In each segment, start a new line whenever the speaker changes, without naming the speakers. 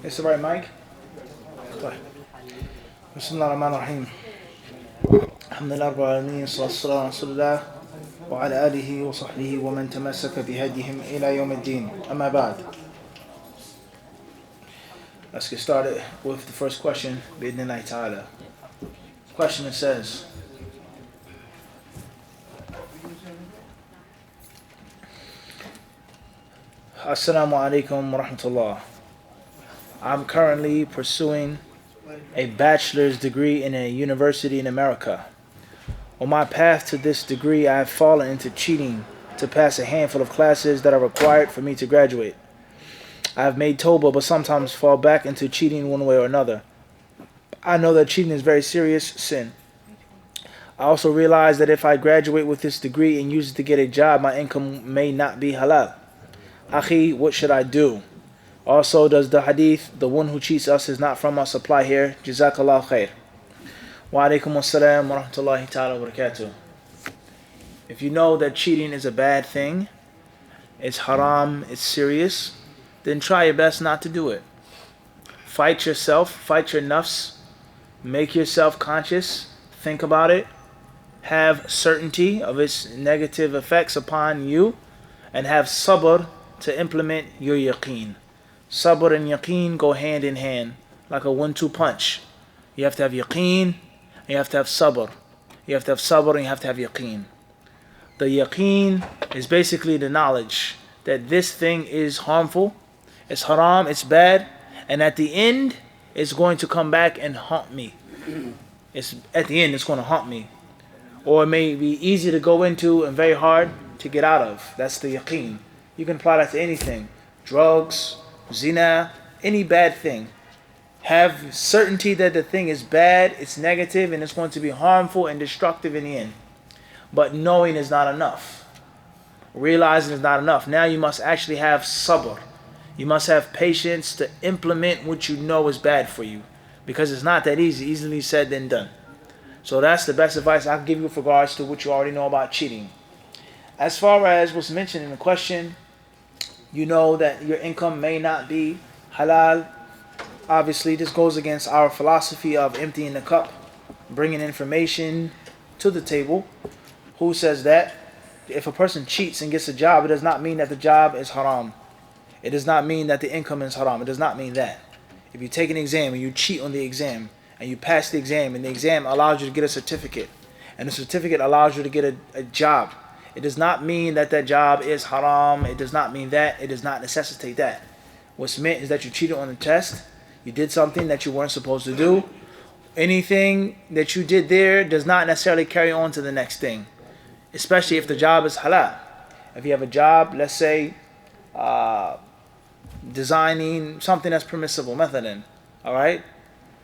It's the right mic? طيب. بسم الله الرحمن الرحيم. الحمد لله رب العالمين والصلاة والسلام على رسول الله وعلى آله وصحبه ومن تمسك بهديهم إلى يوم الدين. أما بعد. Let's get started with the first question. Bidnillahi ta'ala. The question says, Assalamu alaikum wa rahmatullah. I'm currently pursuing a bachelor's degree in a university in America. On my path to this degree, I have fallen into cheating to pass a handful of classes that are required for me to graduate. I have made Tawbah, but sometimes fall back into cheating one way or another. I know that cheating is a very serious sin. I also realize that if I graduate with this degree and use it to get a job, my income may not be halal. Akhi, what should I do? Also, does the hadith, the one who cheats us is not from us, apply here? Jazakallah khair. Wa alaikum assalam wa rahmatullahi ta'ala wa barakatuh. If you know that cheating is a bad thing, it's haram, it's serious, then try your best not to do it. Fight yourself, fight your nafs, make yourself conscious, think about it, have certainty of its negative effects upon you, and have sabr to implement your yaqeen. Sabr and yaqeen go hand in hand, like a 1-2 punch. You have to have yaqeen, and you have to have sabr. You have to have sabr, and you have to have yaqeen. The yaqeen is basically the knowledge that this thing is harmful, it's haram, it's bad, and at the end, it's going to come back and haunt me. At the end, it's going to haunt me. Or it may be easy to go into and very hard to get out of. That's the yaqeen. You can apply that to anything. Drugs, zina, any bad thing. Have certainty that the thing is bad, it's negative, and it's going to be harmful and destructive in the end. But knowing is not enough. Realizing is not enough. Now you must actually have sabr. You must have patience to implement what you know is bad for you. Because it's not that easy. Easily said than done. So that's the best advice I can give you with regards to what you already know about cheating. As far as what's mentioned in the question, you know that your income may not be halal. Obviously, this goes against our philosophy of emptying the cup, bringing information to the table. Who says that? If a person cheats and gets a job, it does not mean that the job is haram. It does not mean that the income is haram. It does not mean that. If you take an exam and you cheat on the exam, and you pass the exam, and the exam allows you to get a certificate, and the certificate allows you to get a job, it does not mean that that job is haram. It does not mean that. It does not necessitate that. What's meant is that you cheated on the test. You did something that you weren't supposed to do. Anything that you did there does not necessarily carry on to the next thing, especially if the job is halal. If you have a job, let's say, designing something that's permissible, mathalan, all right?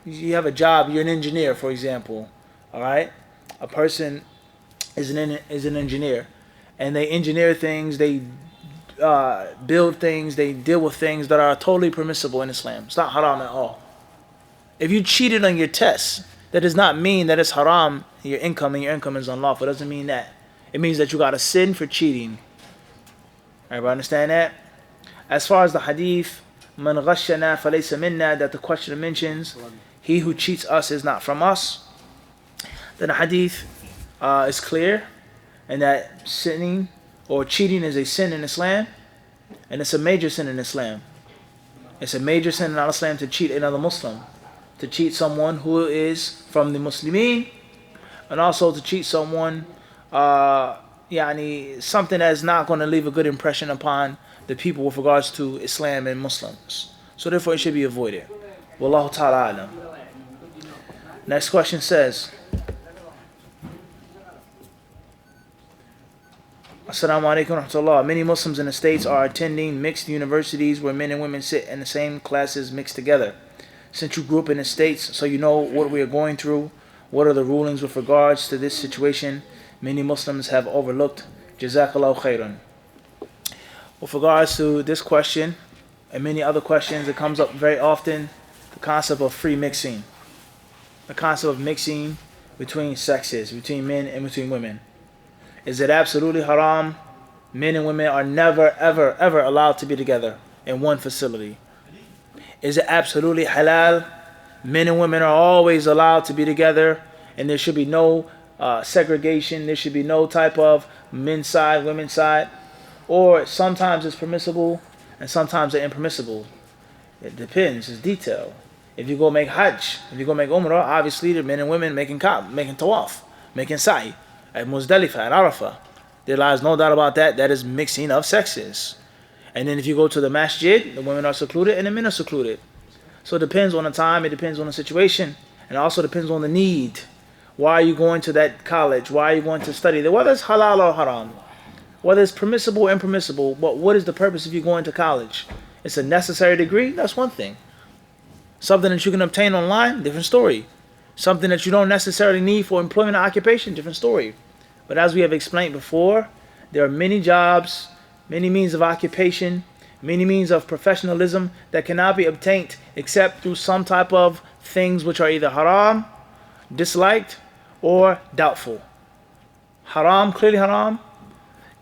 You have a job, you're an engineer, for example, all right? A person is an engineer, and they engineer things, they build things, they deal with things that are totally permissible in Islam. It's not haram at all. If you cheated on your tests, that does not mean that it's haram, your income, and your income is unlawful. It doesn't mean that. It means that you got a sin for cheating. Everybody understand that? As far as the hadith, man ghashana falaysa minna, that the question mentions, he who cheats us is not from us, then the hadith is clear, and that sinning or cheating is a sin in Islam, and it's a major sin in Islam. It's a major sin in Islam to cheat another Muslim, to cheat someone who is from the Muslimin, and also to cheat someone, something that's not going to leave a good impression upon the people with regards to Islam and Muslims. So therefore it should be avoided. Wallahu ta'ala alam. Next question says, Assalamu alaikum wa rahmatullah. Many Muslims in the States are attending mixed universities where men and women sit in the same classes mixed together. Since you grew up in the States, so you know what we are going through, what are the rulings with regards to this situation many Muslims have overlooked? Jazakallahu khairan. With regards to this question and many other questions, it comes up very often, the concept of free mixing. The concept of mixing between sexes, between men and between women. Is it absolutely haram? Men and women are never, ever, ever allowed to be together in one facility. Is it absolutely halal? Men and women are always allowed to be together, and there should be no segregation. There should be no type of men's side, women's side. Or sometimes it's permissible, and sometimes it's impermissible. It depends. It's detail. If you go make Hajj, if you go make Umrah, obviously the men and women making tawaf, making sa'i at Muzdalifah, at Arafah. There lies no doubt about that. That is mixing of sexes. And then if you go to the masjid, the women are secluded and the men are secluded. So it depends on the time, it depends on the situation, and it also depends on the need. Why are you going to that college? Why are you going to study there? Whether it's halal or haram, whether it's permissible or impermissible, but what is the purpose of you going to college? It's a necessary degree, that's one thing. Something that you can obtain online, different story. Something that you don't necessarily need for employment or occupation, different story. But as we have explained before, there are many jobs, many means of occupation, many means of professionalism that cannot be obtained except through some type of things which are either haram, disliked, or doubtful. Haram, clearly haram.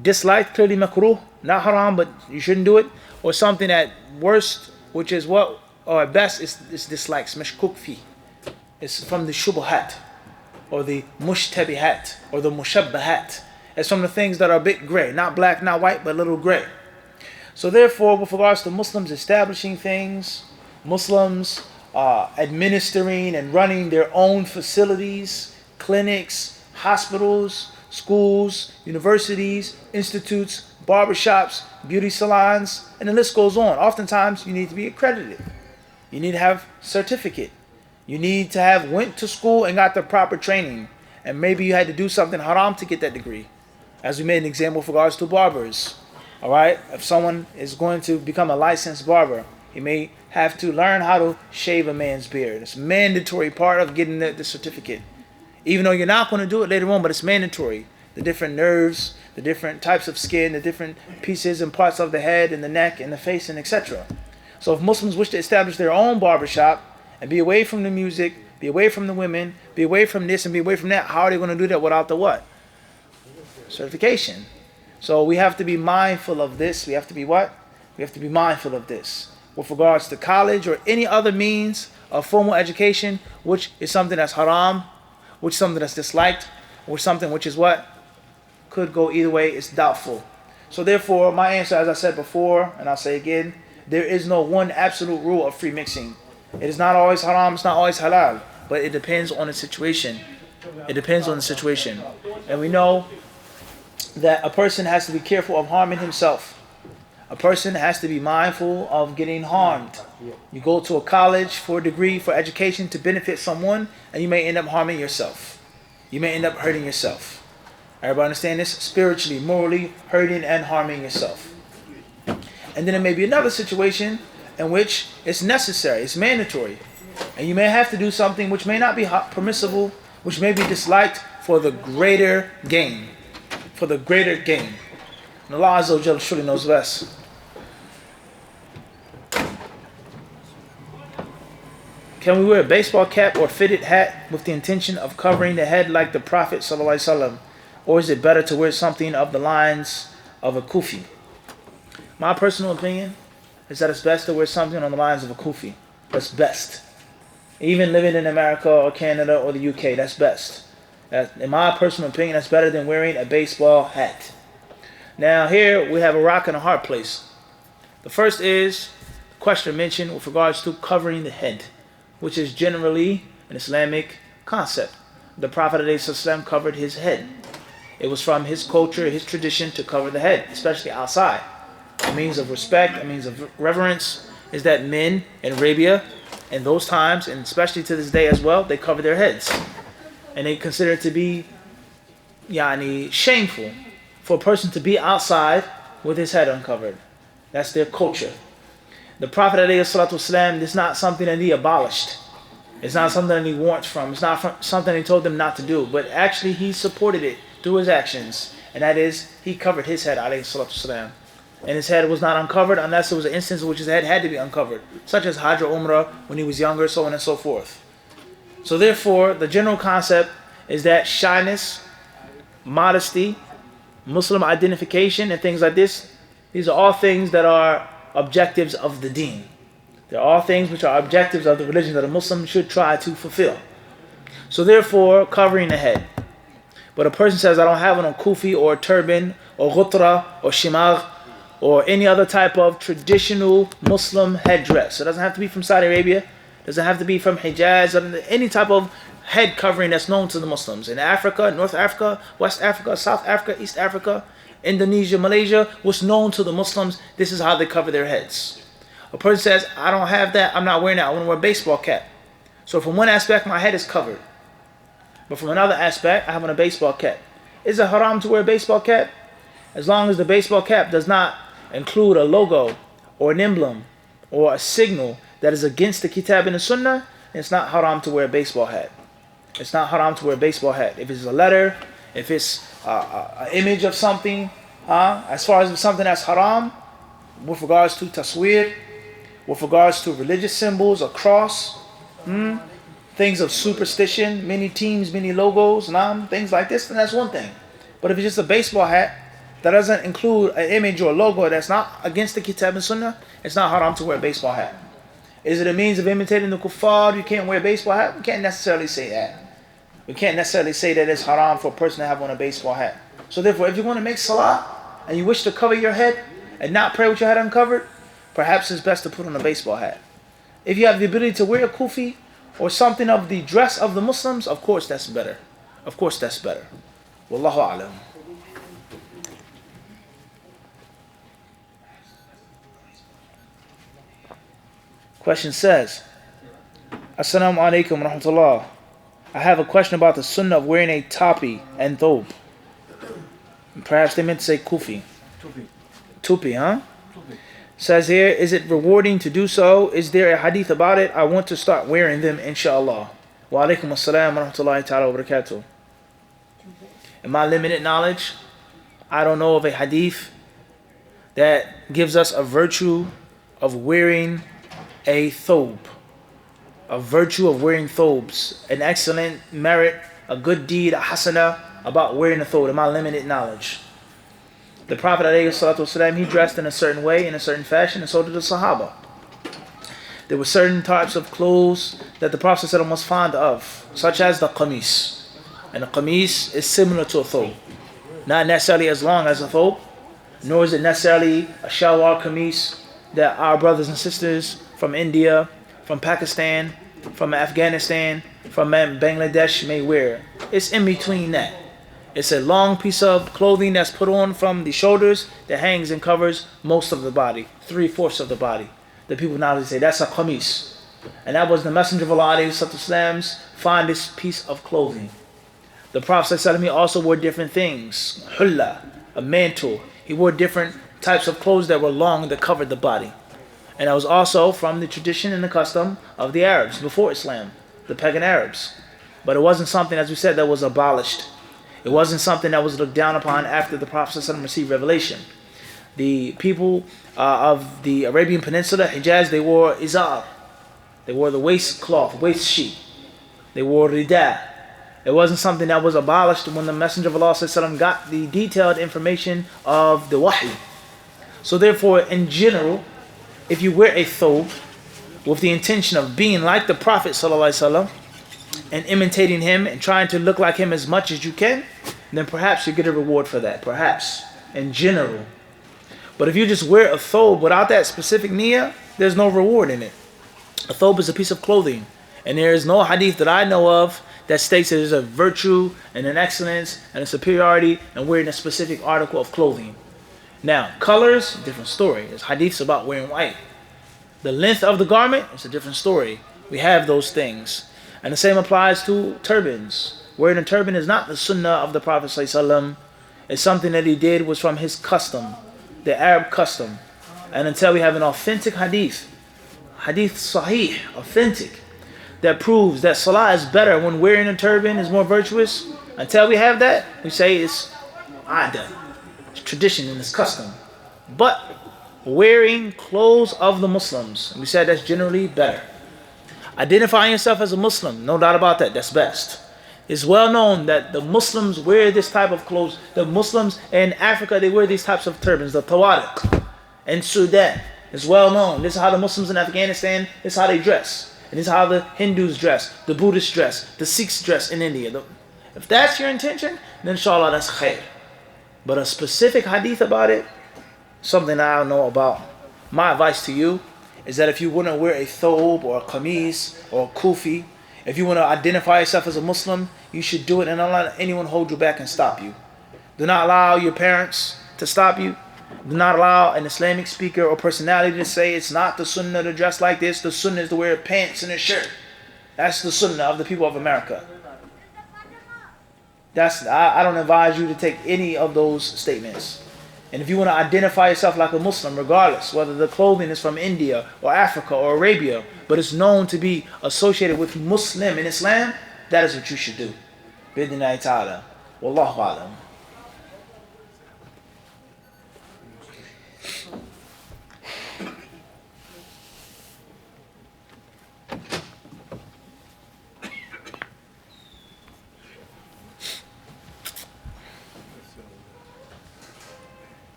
Disliked, clearly makruh. Not haram, but you shouldn't do it. Or something at worst, which is what, or at best, is dislikes. Mashkuk fi. It's from the shubuhat, or the mushtabihat, or the mushabbahat. It's from the things that are a bit gray. Not black, not white, but a little gray. So therefore, with regards to Muslims establishing things, Muslims administering and running their own facilities, clinics, hospitals, schools, universities, institutes, barbershops, beauty salons, and the list goes on. Oftentimes, you need to be accredited. You need to have certificate. You need to have went to school and got the proper training. And maybe you had to do something haram to get that degree. As we made an example with regards to barbers. All right, if someone is going to become a licensed barber, he may have to learn how to shave a man's beard. It's a mandatory part of getting the certificate. Even though you're not going to do it later on, but it's mandatory. The different nerves, the different types of skin, the different pieces and parts of the head and the neck and the face and etc. So if Muslims wish to establish their own barbershop and be away from the music, be away from the women, be away from this and be away from that, how are they going to do that without the what? Certification. So we have to be mindful of this. We have to be what? We have to be mindful of this. With regards to college or any other means of formal education, which is something that's haram, which is something that's disliked, or something which is what? Could go either way, it's doubtful. So therefore, my answer, as I said before, and I'll say again, there is no one absolute rule of free mixing. It is not always haram, it's not always halal, but it depends on the situation. It depends on the situation. And we know that a person has to be careful of harming himself. A person has to be mindful of getting harmed. You go to a college for a degree, for education, to benefit someone, and you may end up harming yourself. You may end up hurting yourself. Everybody understand this? Spiritually, morally, hurting and harming yourself. And then there may be another situation in which it's necessary, it's mandatory. And you may have to do something which may not be permissible, which may be disliked for the greater gain. For the greater gain. And Allah Azza wa Jalla surely knows best. Can we wear a baseball cap or fitted hat with the intention of covering the head like the Prophet ﷺ? Or is it better to wear something of the lines of a kufi? My personal opinion is that it's best to wear something on the lines of a kufi. That's best. Even living in America or Canada or the UK, that's best. In my personal opinion, that's better than wearing a baseball hat. Now here we have a rock and a hard place. The first is the question mentioned with regards to covering the head, which is generally an Islamic concept. The Prophet ﷺ covered his head. It was from his culture, his tradition to cover the head, especially outside. A means of respect, a means of reverence is that men in Arabia in those times, and especially to this day as well, they cover their heads. And they consider it to be shameful for a person to be outside with his head uncovered. That's their culture. The Prophet ﷺ, it's not something that he abolished. It's not something that he warned from. It's not something he told them not to do. But actually he supported it through his actions. And that is, he covered his head, ﷺ. And his head was not uncovered unless there was an instance in which his head had to be uncovered. Such as Hajj or Umrah when he was younger, so on and so forth. So therefore, the general concept is that shyness, modesty, Muslim identification, and things like this, these are all things that are objectives of the deen. They're all things which are objectives of the religion that a Muslim should try to fulfill. So therefore, covering the head. But a person says, I don't have it on kufi or turban or ghutra or shimagh or any other type of traditional Muslim headdress. It doesn't have to be from Saudi Arabia. It doesn't have to be from Hijaz or any type of head covering that's known to the Muslims. In Africa, North Africa, West Africa, South Africa, East Africa, Indonesia, Malaysia, what's known to the Muslims, this is how they cover their heads. A person says, I don't have that, I'm not wearing that, I want to wear a baseball cap. So from one aspect, my head is covered. But from another aspect, I have on a baseball cap. Is it haram to wear a baseball cap? As long as the baseball cap does not include a logo or an emblem or a signal that is against the kitab and the sunnah, it's not haram to wear a baseball hat. It's not haram to wear a baseball hat. If it's a letter, if it's an image of something, as far as something that's haram, with regards to tasweer, with regards to religious symbols, a cross, things of superstition, many teams, many logos, things like this, then that's one thing. But if it's just a baseball hat that doesn't include an image or a logo that's not against the kitab and sunnah, it's not haram to wear a baseball hat. Is it a means of imitating the kuffar? You can't wear a baseball hat? We can't necessarily say that. We can't necessarily say that it's haram for a person to have on a baseball hat. So therefore, if you want to make salah and you wish to cover your head and not pray with your head uncovered, perhaps it's best to put on a baseball hat. If you have the ability to wear a kufi or something of the dress of the Muslims, of course that's better. Of course that's better. Wallahu a'lam. Question says, Assalamu alaikum wa rahmatullah. I have a question about the sunnah of wearing a topi and thobe. Perhaps they meant to say kufi. Tupi, huh? Says here, is it rewarding to do so? Is there a hadith about it? I want to start wearing them, inshallah. Wa alaikum assalam wa rahmatullahi ta'ala wa barakatuh. In my limited knowledge, I don't know of a hadith that gives us a virtue of wearing a thobe. A virtue of wearing thobes. An excellent merit, a good deed, a hasana about wearing a thobe, in my limited knowledge. The Prophet ﷺ, he dressed in a certain way, in a certain fashion, and so did the Sahaba. There were certain types of clothes that the Prophet ﷺ was fond of, such as the qamis. And the qamis is similar to a thobe. Not necessarily as long as a thobe, nor is it necessarily a shalwar qamis that our brothers and sisters from India, from Pakistan, from Afghanistan, from Bangladesh may wear. It's in between that. It's a long piece of clothing that's put on from the shoulders that hangs and covers most of the body, 3/4 of the body. The people nowadays say that's a qamis. And that was the Messenger of Allah ﷺ's fondest piece of clothing. The Prophet ﷺ also wore different things. Hulla, a mantle. He wore different types of clothes that were long that covered the body. And that was also from the tradition and the custom of the Arabs before Islam, the pagan Arabs. But it wasn't something, as we said, that was abolished. It wasn't something that was looked down upon after the Prophet ﷺ received revelation. The people of the Arabian Peninsula, Hijaz, they wore izar. They wore the waist cloth, waist sheet. They wore rida. It wasn't something that was abolished when the Messenger of Allah ﷺ got the detailed information of the wahy. So therefore, in general, if you wear a thobe with the intention of being like the Prophet ﷺ and imitating him and trying to look like him as much as you can, then perhaps you get a reward for that. Perhaps, in general. But if you just wear a thobe without that specific niyyah, there's no reward in it. A thobe is a piece of clothing. And there is no hadith that I know of that states that there's a virtue and an excellence and a superiority in wearing a specific article of clothing. Now, colors, different story. There's hadiths about wearing white. The length of the garment, it's a different story. We have those things. And the same applies to turbans. Wearing a turban is not the sunnah of the Prophet ﷺ. It's something that he did was from his custom, the Arab custom. And until we have an authentic hadith sahih, authentic, that proves that salah is better when wearing a turban is more virtuous, until we have that, we say it's adah, it's tradition and it's custom. But wearing clothes of the Muslims, we said that's generally better. Identifying yourself as a Muslim, no doubt about that, that's best. It's well known that the Muslims wear this type of clothes. The Muslims in Africa, they wear these types of turbans, the tawariq. In Sudan, It's well known. This is how the Muslims in Afghanistan, this is how they dress. And this is how the Hindus dress, the Buddhists dress, the Sikhs dress in India. If that's your intention, then inshallah that's khair. But a specific hadith about it, something I don't know about. My advice to you is that if you want to wear a thobe or a qamis or a kufi, if you want to identify yourself as a Muslim, you should do it and don't let anyone hold you back and stop you. Do not allow your parents to stop you. Do not allow an Islamic speaker or personality to say it's not the sunnah to dress like this. The sunnah is to wear pants and a shirt. That's the sunnah of the people of America. I don't advise you to take any of those statements. And if you want to identify yourself like a Muslim, regardless, whether the clothing is from India or Africa or Arabia, but it's known to be associated with Muslim in Islam, that is what you should do. Bidnillahi ta'ala. Wallahu alam.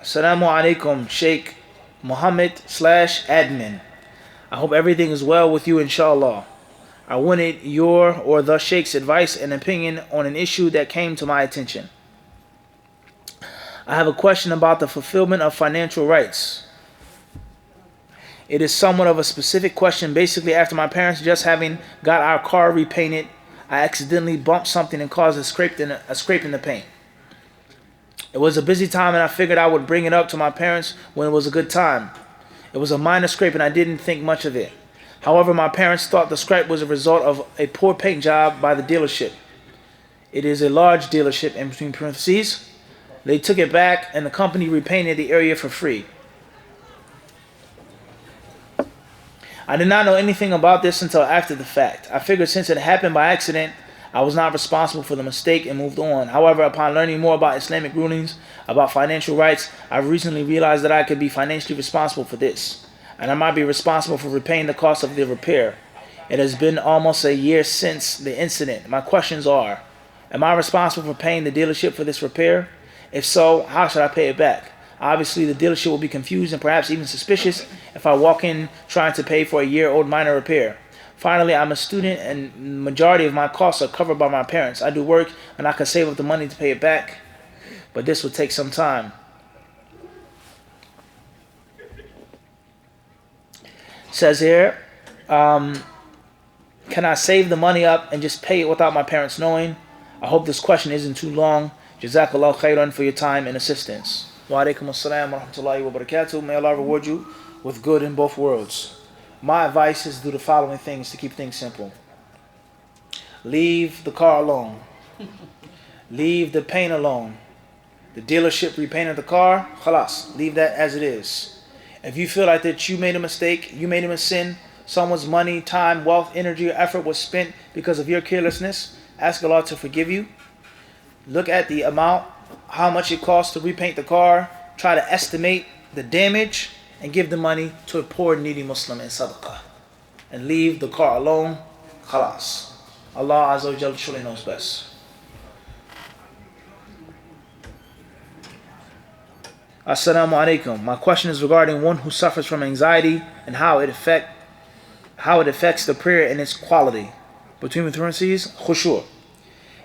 Assalamu alaikum, Sheikh Muhammad /admin. I hope everything is well with you, inshallah. I wanted your or the Sheikh's advice and opinion on an issue that came to my attention. I have a question about the fulfillment of financial rights. It is somewhat of a specific question. Basically, after my parents just having got our car repainted, I accidentally bumped something and caused a scrape in the paint. It was a busy time and I figured I would bring it up to my parents when it was a good time. It was a minor scrape and I didn't think much of it. However, my parents thought the scrape was a result of a poor paint job by the dealership. It is a large dealership, in between parentheses. They took it back and the company repainted the area for free. I did not know anything about this until after the fact. I figured since it happened by accident, I was not responsible for the mistake and moved on. However, upon learning more about Islamic rulings about financial rights, I recently realized that I could be financially responsible for this, and I might be responsible for repaying the cost of the repair. It has been almost a year since the incident. My questions are, am I responsible for paying the dealership for this repair? If so, how should I pay it back? Obviously, the dealership will be confused and perhaps even suspicious if I walk in trying to pay for a year-old minor repair. Finally, I'm a student and the majority of my costs are covered by my parents. I do work and I can save up the money to pay it back, but this will take some time. It says here, can I save the money up and just pay it without my parents knowing? I hope this question isn't too long. Jazakallah khairan for your time and assistance. Wa alaikum assalam wa rahmatullahi wa barakatuh. May Allah reward you with good in both worlds. My advice is to do the following things to keep things simple. Leave the car alone. Leave the paint alone. The dealership repainted the car, khalas, leave that as it is. If you feel like that you made a mistake, you made a sin, someone's money, time, wealth, energy, or effort was spent because of your carelessness, ask Allah to forgive you. Look at the amount, how much it costs to repaint the car, try to estimate the damage, and give the money to a poor needy Muslim in sadaqah. And leave the car alone, khalas. Allah Azza wa Jalla surely knows best. Assalamu alaikum. My question is regarding one who suffers from anxiety and how it affects the prayer and its quality. Between parentheses, khushu'.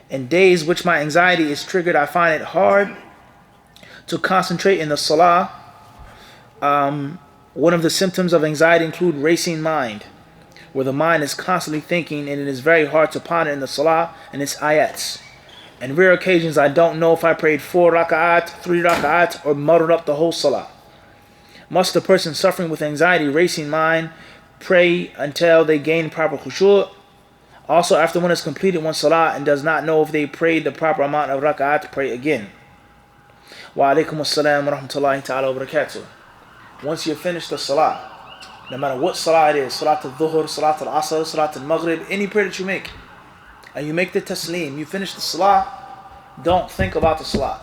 In days which my anxiety is triggered, I find it hard to concentrate in the salah. One of the symptoms of anxiety include racing mind, where the mind is constantly thinking and it is very hard to ponder in the salah and its ayats. On rare occasions, I don't know if I prayed 4 rak'at, 3 rak'at, or muddled up the whole salah. Must the person suffering with anxiety, racing mind, pray until they gain proper khushu'? Also, after one has completed one salah and does not know if they prayed the proper amount of rak'at, pray again. Wa alaikum assalam wa rahmatullahi ta'ala wa barakatuh. Once you finish the salah, no matter what salah it is, salat al-dhuhr, salat al-asr, salat al-maghrib, any prayer that you make, and you make the taslim, you finish the salah, don't think about the salah.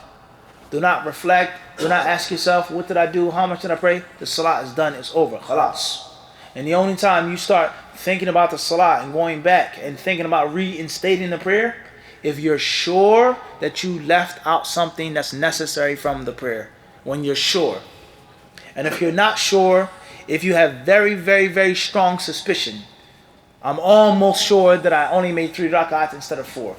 Do not reflect, do not ask yourself, what did I do, how much did I pray? The salah is done, it's over, khalas. And the only time you start thinking about the salah and going back and thinking about reinstating the prayer, if you're sure that you left out something that's necessary from the prayer. when you're sure. And if you're not sure, if you have very, very, very strong suspicion, I'm almost sure that I only made 3 rak'ahs instead of 4.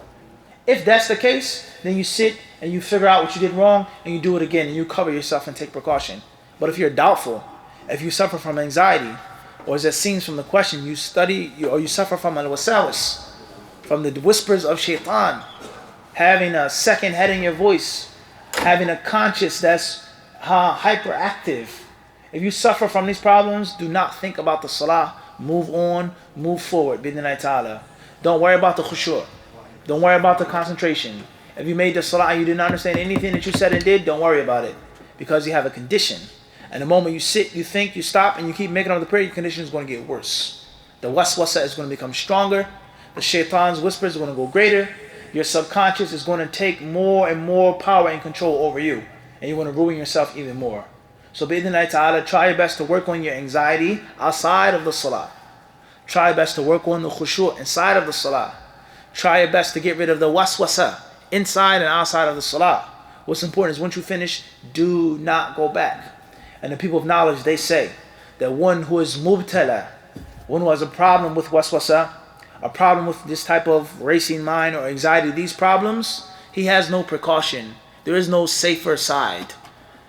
If that's the case, then you sit and you figure out what you did wrong and you do it again and you cover yourself and take precaution. But if you're doubtful, if you suffer from anxiety, or as it seems from the question, you suffer from al-wasawis, from the whispers of shaitan, having a second head in your voice, having a conscience that's hyperactive. If you suffer from these problems, do not think about the salah. Move on, move forward, bidnillahi ta'ala. Don't worry about the khushu'. Don't worry about the concentration. If you made the salah and you didn't understand anything that you said and did, don't worry about it, because you have a condition. And the moment you sit, you think, you stop, and you keep making up the prayer, your condition is going to get worse. The waswasa is going to become stronger. The shaitan's whispers are going to go greater. Your subconscious is going to take more and more power and control over you. And you're going to ruin yourself even more. So bi'idhnillahi ta'ala, try your best to work on your anxiety outside of the salah. Try your best to work on the khushu' inside of the salah. Try your best to get rid of the waswasa inside and outside of the salah. What's important is once you finish, do not go back. And the people of knowledge, they say that one who is mubtala, one who has a problem with waswasa, a problem with this type of racing mind or anxiety, these problems, he has no precaution. There is no safer side.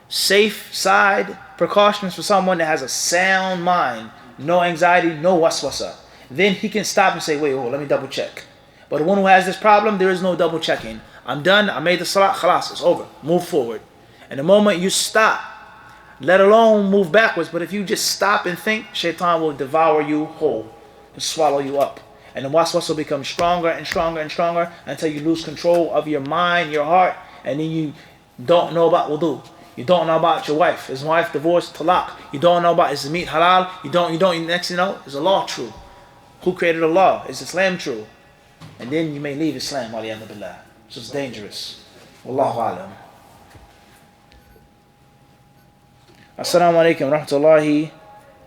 Safe side precautions for someone that has a sound mind, no anxiety, no waswasa. Then he can stop and say, wait, let me double check. But the one who has this problem, there is no double checking. I'm done, I made the salat, khalas, it's over. Move forward. And the moment you stop, let alone move backwards, but if you just stop and think, shaitan will devour you whole and swallow you up. And the waswas will become stronger and stronger and stronger until you lose control of your mind, your heart, and then you don't know about wudu. You don't know about your wife. Is wife divorced, talaq. You don't know about is the meat halal. You don't, next you know, is the law true? Who created the law? Is Islam true? And then you may leave Islam, waliyadu billah. So it's dangerous. Wallahu alam. Assalamu alaikum wa rahmatullahi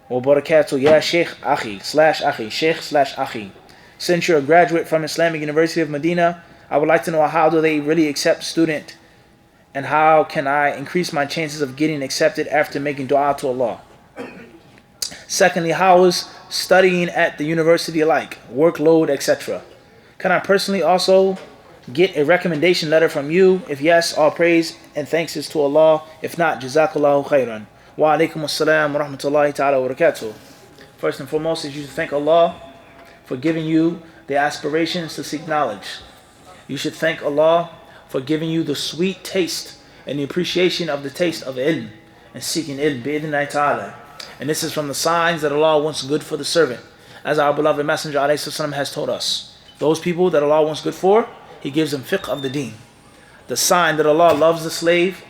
wa barakatuh. Ya Sheikh Akhi /Akhi, Sheikh /Akhi. Since you're a graduate from Islamic University of Medina, I would like to know, how do they really accept student, and how can I increase my chances of getting accepted after making dua to Allah? Secondly, how is studying at the university like, workload, etc.? Can I personally also get a recommendation letter from you? If yes, all praise and thanks is to Allah. If not, jazakallahu khairan. Wa alaikum assalam wa rahmatullahi ta'ala wa barakatuh. First and foremost is you should thank Allah for giving you the aspirations to seek knowledge. You should thank Allah for giving you the sweet taste and the appreciation of the taste of ilm and seeking ilm bi'idhnillahi ta'ala. And this is from the signs that Allah wants good for the servant. As our beloved Messenger ﷺ has told us, those people that Allah wants good for, He gives them fiqh of the deen. The sign that Allah loves the slave,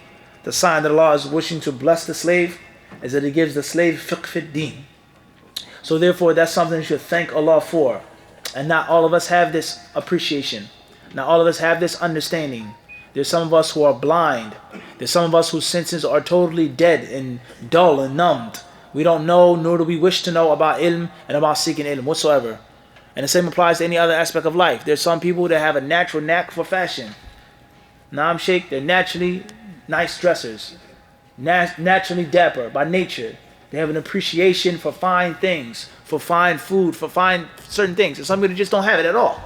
the sign that Allah is wishing to bless the slave, is that He gives the slave fiqh fit deen. So therefore, that's something you should thank Allah for. And not all of us have this appreciation. Not all of us have this understanding. There's some of us who are blind. There's some of us whose senses are totally dead and dull and numbed. We don't know, nor do we wish to know about ilm and about seeking ilm whatsoever. And the same applies to any other aspect of life. There's some people that have a natural knack for fashion. Naam Sheikh, they're naturally nice dressers. Naturally dapper by nature. They have an appreciation for fine things, for fine food, for fine certain things. And some people just don't have it at all.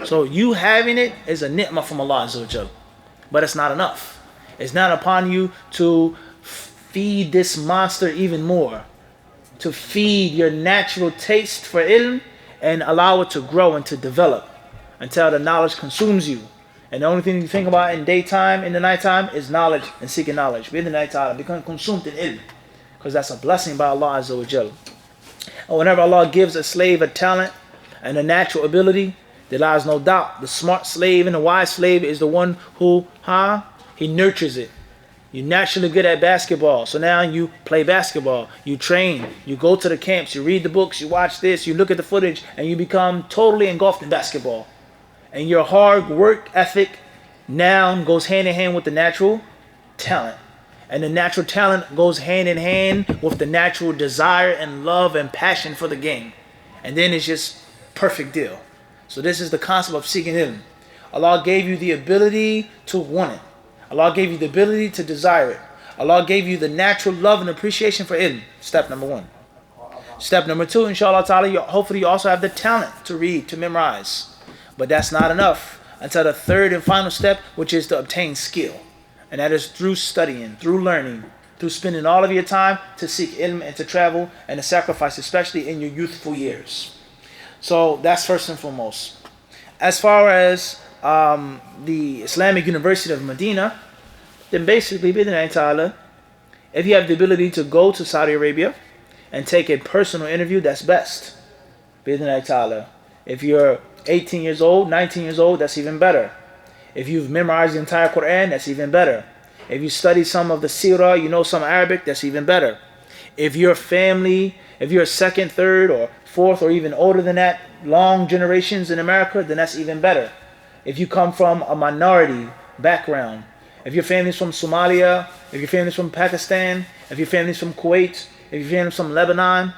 So you having it is a ni'mah from Allah Azza wa Jal. But it's not enough. It's not upon you to feed this monster even more. To feed your natural taste for ilm and allow it to grow and to develop until the knowledge consumes you. And the only thing you think about in daytime, in the nighttime, is knowledge and seeking knowledge. Within the nighttime, become consumed in ilm. Because that's a blessing by Allah Azza wa Jal. And whenever Allah gives a slave a talent and a natural ability, there lies no doubt the smart slave and the wise slave is the one who, he nurtures it. You're naturally good at basketball, so now you play basketball, you train, you go to the camps, you read the books, you watch this, you look at the footage, and you become totally engulfed in basketball. And your hard work ethic now goes hand in hand with the natural talent. And the natural talent goes hand in hand with the natural desire and love and passion for the game. And then it's just perfect deal. So this is the concept of seeking ilm. Allah gave you the ability to want it. Allah gave you the ability to desire it. Allah gave you the natural love and appreciation for ilm. Step number 1. Step number 2, inshallah ta'ala, hopefully you also have the talent to read, to memorize. But that's not enough until the third and final step, which is to obtain skill. And that is through studying, through learning, through spending all of your time to seek ilm and to travel and to sacrifice, especially in your youthful years. So that's first and foremost. As far as the Islamic University of Medina, then basically, bi'idhnillahi ta'ala, if you have the ability to go to Saudi Arabia and take a personal interview, that's best. Bi'idhnillahi ta'ala. If you're 18 years old, 19 years old, that's even better. If you've memorized the entire Quran, that's even better. If you study some of the seerah, you know some Arabic, that's even better. If your family, if you're second, third, or fourth, or even older than that, long generations in America, then that's even better. If you come from a minority background, if your family's from Somalia, if your family's from Pakistan, if your family's from Kuwait, if your family's from Lebanon,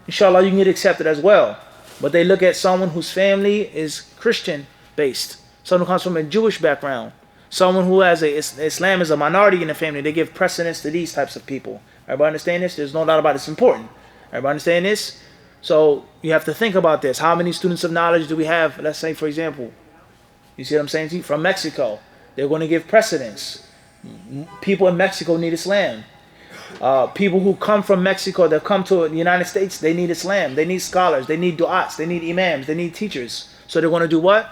inshallah you can get accepted as well. But they look at someone whose family is Christian based, someone who comes from a Jewish background, someone who has Islam is a minority in the family. They give precedence to these types of people. Everybody understand this? There's no doubt about it. It's important. Everybody understand this? So you have to think about this. How many students of knowledge do we have? Let's say, for example, you see what I'm saying to you? From Mexico. They're going to give precedence. People in Mexico need Islam. People who come from Mexico that come to the United States, they need Islam. They need scholars. They need du'ats. They need imams. They need teachers. So they're going to do what?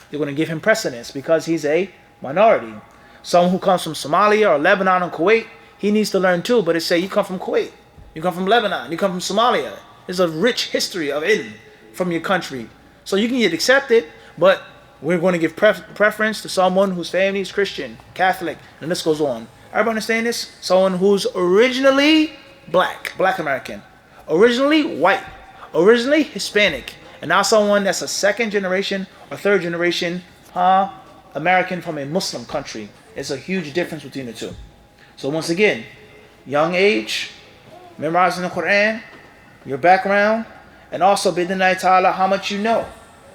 They're going to give him precedence because he's a minority. Someone who comes from Somalia or Lebanon or Kuwait, he needs to learn too. But it say you come from Kuwait, you come from Lebanon, you come from Somalia. There's a rich history of ilm from your country. So you can get accepted, but we're going to give preference to someone whose family is Christian, Catholic, and this goes on. Everybody understand this? Someone who's originally black American, originally white, originally Hispanic, and now someone that's a second generation or third generation American from a Muslim country. It's a huge difference between the two. So once again, young age, memorizing the Quran, your background, and also bi'idhnillahi ta'ala how much you know.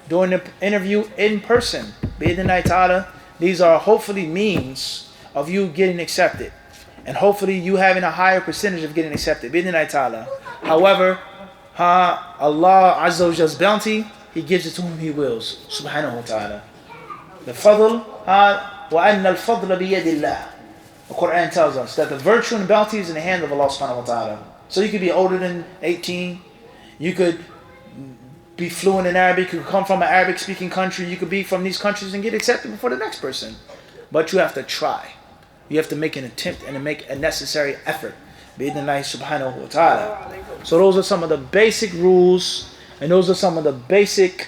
Doing the interview in person, bi'idhnillahi ta'ala, these are hopefully means of you getting accepted. And hopefully you having a higher percentage of getting accepted, bi'idhnillahi ta'ala. However, Allah Azza wa Jall's bounty, He gives it to whom He wills, subhanahu wa ta'ala. The fadl, وَأَنَّ الْفَضْلَ بِيَدِ اللَّهِ. The Quran tells us that the virtue and bounty is in the hand of Allah subhanahu wa ta'ala. So you could be older than 18, you could be fluent in Arabic, you could come from an Arabic speaking country, you could be from these countries and get accepted before the next person. But you have to try. You have to make an attempt and to make a necessary effort. Bi'idhnillahi subhanahu wa ta'ala. So those are some of the basic rules, and those are some of the basic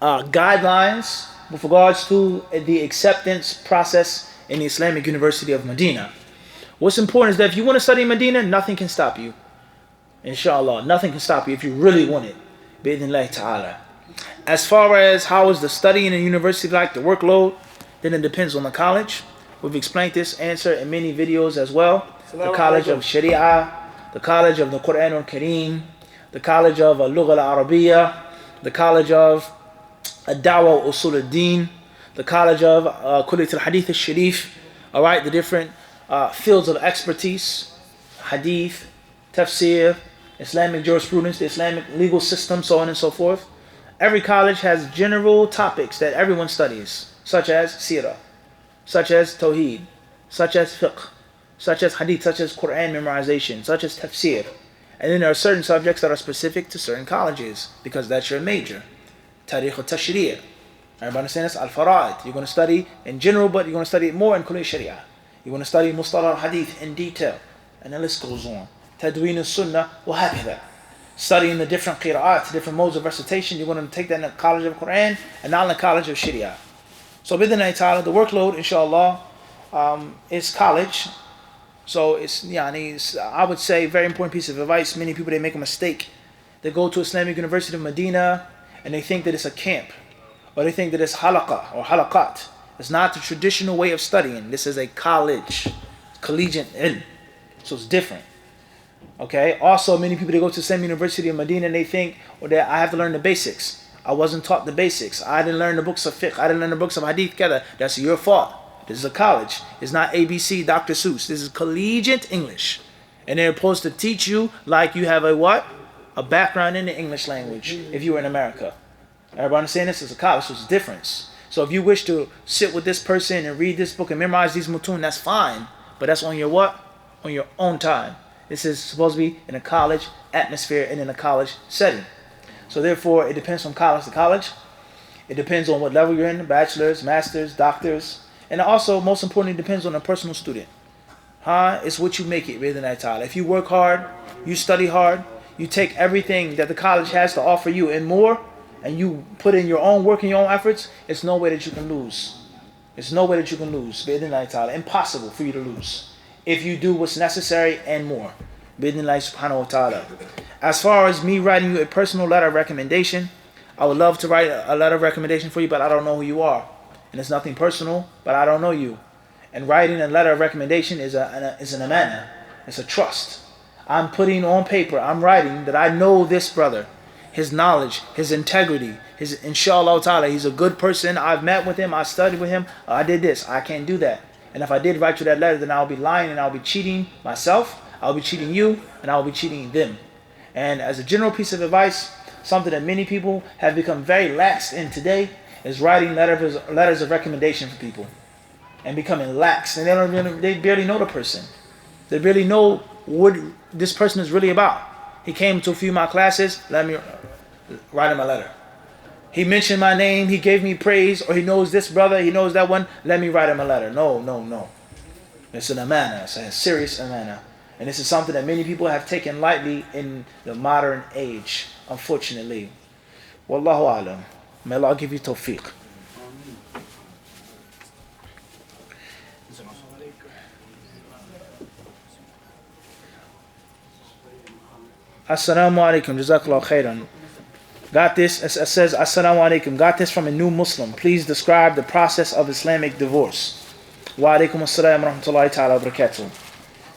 guidelines with regards to the acceptance process in the Islamic University of Medina. What's important is that if you want to study in Medina, nothing can stop you. Inshallah, nothing can stop you if you really want it. Bi'idhnillahi ta'ala. As far as how is the study in a university like, the workload, then it depends on the college. We've explained this answer in many videos as well. The College of Sharia, the College of the Quran al-Kareem, the College of Lugha al-Arabiya, the College of Ad-Dawah Usul al-Din, the College of Kulliyat al-Hadith al-Sharif, alright, the different fields of expertise, hadith, tafsir, Islamic jurisprudence, the Islamic legal system, so on and so forth. Every college has general topics that everyone studies, such as seerah, such as tawheed, such as fiqh, such as hadith, such as Quran memorization, such as tafsir. And then there are certain subjects that are specific to certain colleges, because that's your major. Tarikh al-Tashri'ah. Everybody understand this? Al-Fara'id. You're going to study in general, but you're going to study it more in Kulliyat Sharia. You're going to study Mustalah al-Hadith in detail. And the list goes on. Tadween al-Sunnah wa hakadha. Studying the different qira'at, different modes of recitation. You're going to take that in the College of Quran and not in the College of Sharia. So bi'idhnillahi ta'ala, the workload, inshallah, is college. So it's, I would say, very important piece of advice. Many people, they make a mistake. They go to Islamic University of Medina and they think that it's a camp, or they think that it's halaqah or halaqat. It's not the traditional way of studying. This is a college, collegiate ilm. So it's different. Okay. Also, many people, they go to the same University of Medina and they think, that I have to learn the basics. I wasn't taught the basics. I didn't learn the books of fiqh. I didn't learn the books of hadith. That's your fault. This is a college. It's not ABC, Dr. Seuss. This is collegiate English. And they're supposed to teach you like you have a what? A background in the English language if you were in America. Everybody understand this? It's a college, so it's a difference. So if you wish to sit with this person and read this book and memorize these mutun, that's fine. But that's on your what? On your own time. This is supposed to be in a college atmosphere and in a college setting. So therefore, it depends from college to college. It depends on what level you're in, bachelor's, master's, doctors. And also, most importantly, it depends on the personal student. It's what you make it, if you work hard, you study hard, you take everything that the college has to offer you and more, and you put in your own work and your own efforts, it's no way that you can lose. It's no way that you can lose. Impossible for you to lose. If you do what's necessary and more. As far as me writing you a personal letter of recommendation, I would love to write a letter of recommendation for you, but I don't know who you are. And it's nothing personal, but I don't know you. And writing a letter of recommendation is an amana. It's a trust. I'm putting on paper, I'm writing that I know this brother, his knowledge, his integrity, his inshallah ta'ala, he's a good person. I've met with him, I studied with him, I did this, I can't do that. And if I did write you that letter, then I'll be lying and I'll be cheating myself, I'll be cheating you, and I'll be cheating them. And as a general piece of advice, something that many people have become very lax in today is writing letters of recommendation for people. And becoming lax, and they barely know the person. They barely know what this person is really about. He came to a few of my classes, let me write him a letter. He mentioned my name, he gave me praise, or he knows this brother, he knows that one, let me write him a letter. No. It's an amana, it's a serious amana. And this is something that many people have taken lightly in the modern age, unfortunately. Wallahu alam. May Allah give you tawfiq. Assalamu alaikum, jazakallah khairan. Got this, it says, Assalamu alaikum, got this from a new Muslim. Please describe the process of Islamic divorce. Wa alaikum assalam wa rahmatullahi ta'ala wa barakatuh.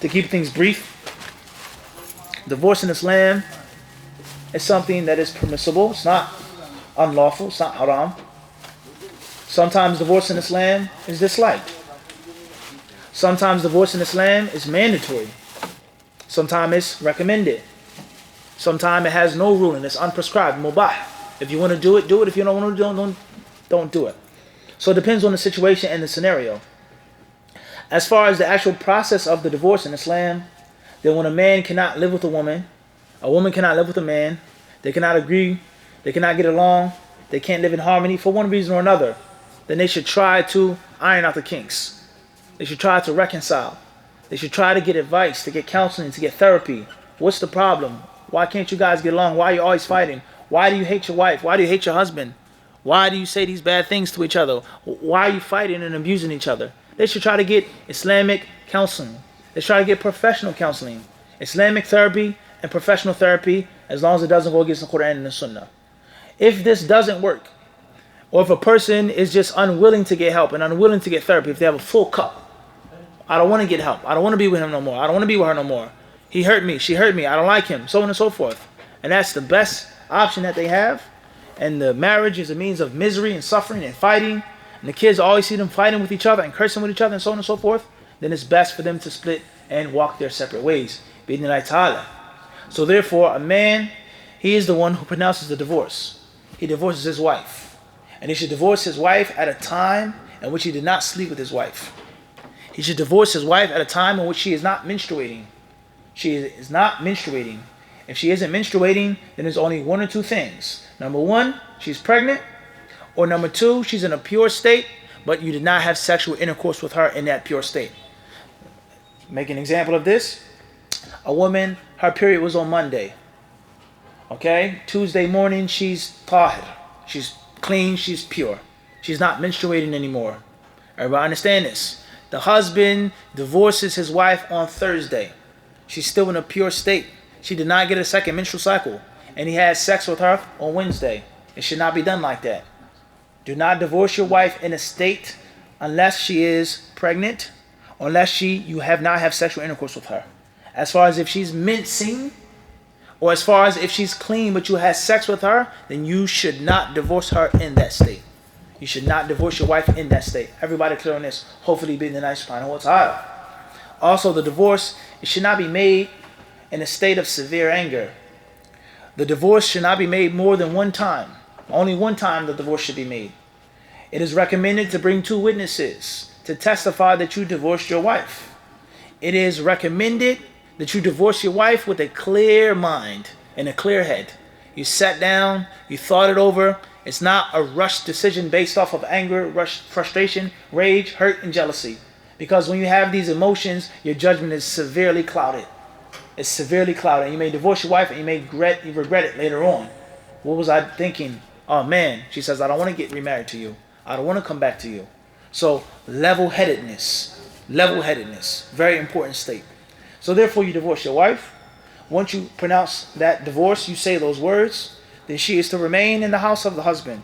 To keep things brief, divorce in Islam is something that is permissible. It's not unlawful, it's not haram. Sometimes divorce in Islam is disliked. Sometimes divorce in Islam is mandatory. Sometimes it's recommended. Sometimes it has no ruling. It's unprescribed, mubah. If you want to do it, do it. If you don't want to do it, don't do it. So it depends on the situation and the scenario. As far as the actual process of the divorce in Islam, then when a man cannot live with a woman cannot live with a man, they cannot agree, they cannot get along, they can't live in harmony for one reason or another, then they should try to iron out the kinks. They should try to reconcile. They should try to get advice, to get counseling, to get therapy. What's the problem? Why can't you guys get along? Why are you always fighting? Why do you hate your wife? Why do you hate your husband? Why do you say these bad things to each other? Why are you fighting and abusing each other? They should try to get Islamic counseling. They should try to get professional counseling. Islamic therapy and professional therapy, as long as it doesn't go against the Quran and the Sunnah. If this doesn't work, or if a person is just unwilling to get help and unwilling to get therapy, if they have a full cup, I don't want to get help. I don't want to be with him no more. I don't want to be with her no more. He hurt me. She hurt me. I don't like him. So on and so forth. And that's the best option that they have. And the marriage is a means of misery and suffering and fighting. And the kids always see them fighting with each other and cursing with each other and so on and so forth. Then it's best for them to split and walk their separate ways. Bi-idhnillahi ta'ala. So therefore, a man, he is the one who pronounces the divorce. He divorces his wife. And he should divorce his wife at a time in which he did not sleep with his wife. He should divorce his wife at a time in which she is not menstruating. She is not menstruating. If she isn't menstruating, then there's only one or two things. Number one, she's pregnant. Or number two, she's in a pure state, but you did not have sexual intercourse with her in that pure state. Make an example of this. A woman, her period was on Monday. Okay? Tuesday morning, she's tahir. She's clean, she's pure. She's not menstruating anymore. Everybody understand this? The husband divorces his wife on Thursday. She's still in a pure state. She did not get a second menstrual cycle. And he had sex with her on Wednesday. It should not be done like that. Do not divorce your wife in a state unless she is pregnant, or unless you have not have sexual intercourse with her. As far as if she's mincing, or as far as if she's clean but you had sex with her, then you should not divorce her in that state. You should not divorce your wife in that state. Everybody clear on this? Hopefully be the nice subhanahu wa ta'ala. Also, the divorce, it should not be made in a state of severe anger. The divorce should not be made more than one time. Only one time the divorce should be made. It is recommended to bring 2 witnesses to testify that you divorced your wife. It is recommended that you divorce your wife with a clear mind and a clear head. You sat down, you thought it over. It's not a rushed decision based off of anger, rush, frustration, rage, hurt, and jealousy. Because when you have these emotions, your judgment is severely clouded. It's severely clouded. You may divorce your wife and you may regret it later on. What was I thinking? Oh man, she says, I don't want to get remarried to you. I don't want to come back to you. So level-headedness, very important state. So therefore you divorce your wife. Once you pronounce that divorce, you say those words, then she is to remain in the house of the husband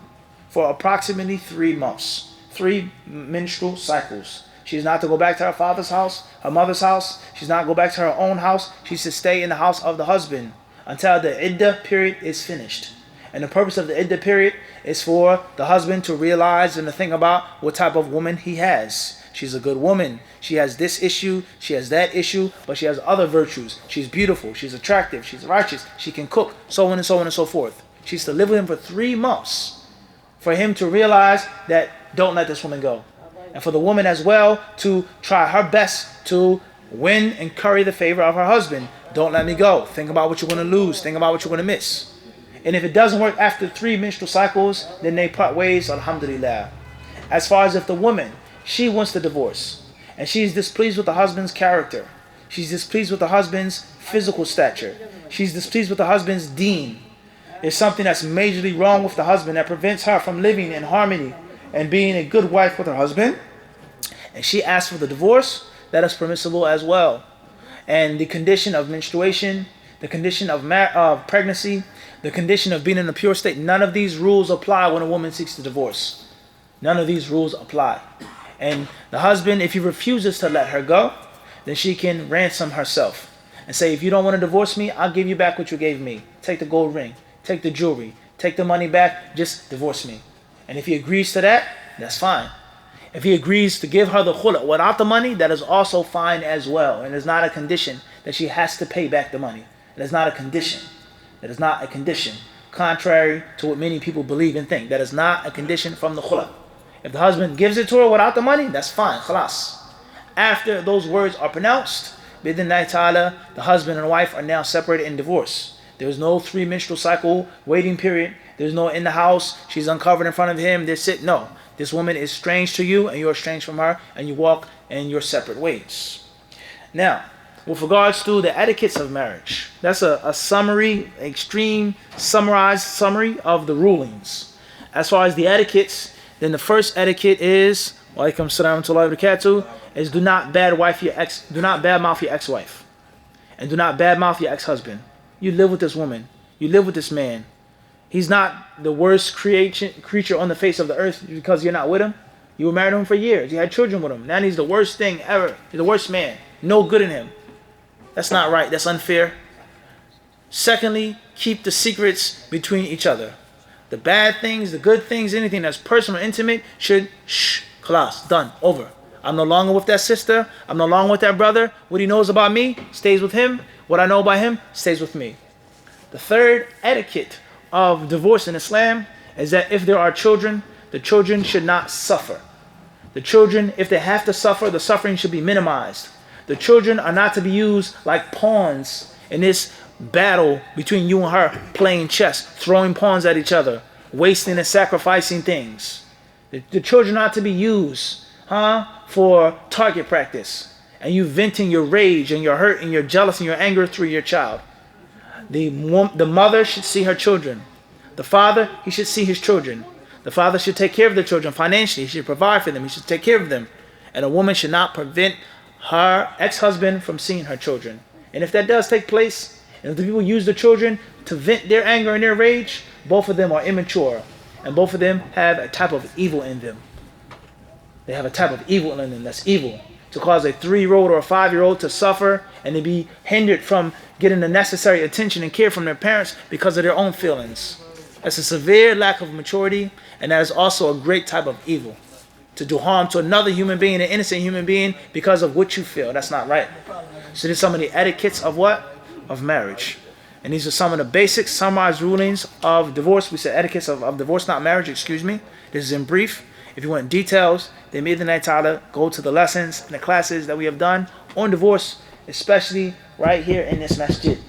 for approximately 3 months, 3 menstrual cycles. She's not to go back to her father's house, her mother's house. She's not to go back to her own house. She's to stay in the house of the husband until the iddah period is finished. And the purpose of the iddah period is for the husband to realize and to think about what type of woman he has. She's a good woman. She has this issue. She has that issue. But she has other virtues. She's beautiful. She's attractive. She's righteous. She can cook. So on and so on and so forth. She's to live with him for 3 months. For him to realize that don't let this woman go. And for the woman as well to try her best to win and curry the favor of her husband. Don't let me go. Think about what you're going to lose. Think about what you're going to miss. And if it doesn't work after 3 menstrual cycles, then they part ways, alhamdulillah. As far as if the woman, she wants the divorce, and she's displeased with the husband's character, she's displeased with the husband's physical stature, she's displeased with the husband's deen, there's something that's majorly wrong with the husband that prevents her from living in harmony and being a good wife with her husband, and she asks for the divorce, that is permissible as well. And the condition of menstruation, the condition of pregnancy, the condition of being in a pure state, none of these rules apply when a woman seeks to divorce. None of these rules apply. And the husband, if he refuses to let her go, then she can ransom herself and say, if you don't want to divorce me, I'll give you back what you gave me. Take the gold ring, take the jewelry, take the money back, just divorce me. And if he agrees to that, that's fine. If he agrees to give her the khula without the money, that is also fine as well. And it's not a condition that she has to pay back the money. It is not a condition. That is not a condition. Contrary to what many people believe and think. That is not a condition from the khula. If the husband gives it to her without the money, that's fine. Khalas. After those words are pronounced, bidnillahi ta'ala, the husband and wife are now separated in divorce. There's no 3 menstrual cycle waiting period. There's no in the house. She's uncovered in front of him. They're sitting. No. This woman is strange to you and you're strange from her and you walk in your separate ways. Now, with regards to the etiquettes of marriage, that's a summary, extreme, summarized summary of the rulings. As far as the etiquettes, then the first etiquette is, walaikum salam wa rahmatullahi wa barakatuh, is do not badmouth your ex-wife. And do not badmouth your ex-husband. You live with this woman. You live with this man. He's not the worst creature on the face of the earth because you're not with him. You were married to him for years. You had children with him. Now he's the worst thing ever. He's the worst man. No good in him. That's not right. That's unfair. Secondly, keep the secrets between each other. The bad things, the good things, anything that's personal, intimate, should khalas, done, over. I'm no longer with that sister. I'm no longer with that brother. What he knows about me stays with him. What I know about him stays with me. The third etiquette of divorce in Islam is that if there are children, the children should not suffer. The children, if they have to suffer, the suffering should be minimized. The children are not to be used like pawns in this battle between you and her, playing chess, throwing pawns at each other, wasting and sacrificing things. The children are not to be used for target practice, and you venting your rage and your hurt and your jealousy and your anger through your child. The mother should see her children. The father, he should see his children. The father should take care of the children financially. He should provide for them. He should take care of them. And a woman should not prevent her ex-husband from seeing her children. And if that does take place, and if the people use the children to vent their anger and their rage, both of them are immature. And both of them have a type of evil in them. They have a type of evil in them that's evil. To cause a 3-year-old or a 5-year-old to suffer and to be hindered from getting the necessary attention and care from their parents because of their own feelings. That's a severe lack of maturity, and that is also a great type of evil. To do harm to another human being, an innocent human being, because of what you feel. That's not right. So these are some of the etiquettes of what? Of marriage. And these are some of the basic summarized rulings of divorce. We said etiquettes of divorce, not marriage, excuse me. This is in brief. If you want details, then midnight ta'ala, go to the lessons and the classes that we have done on divorce, especially right here in this masjid.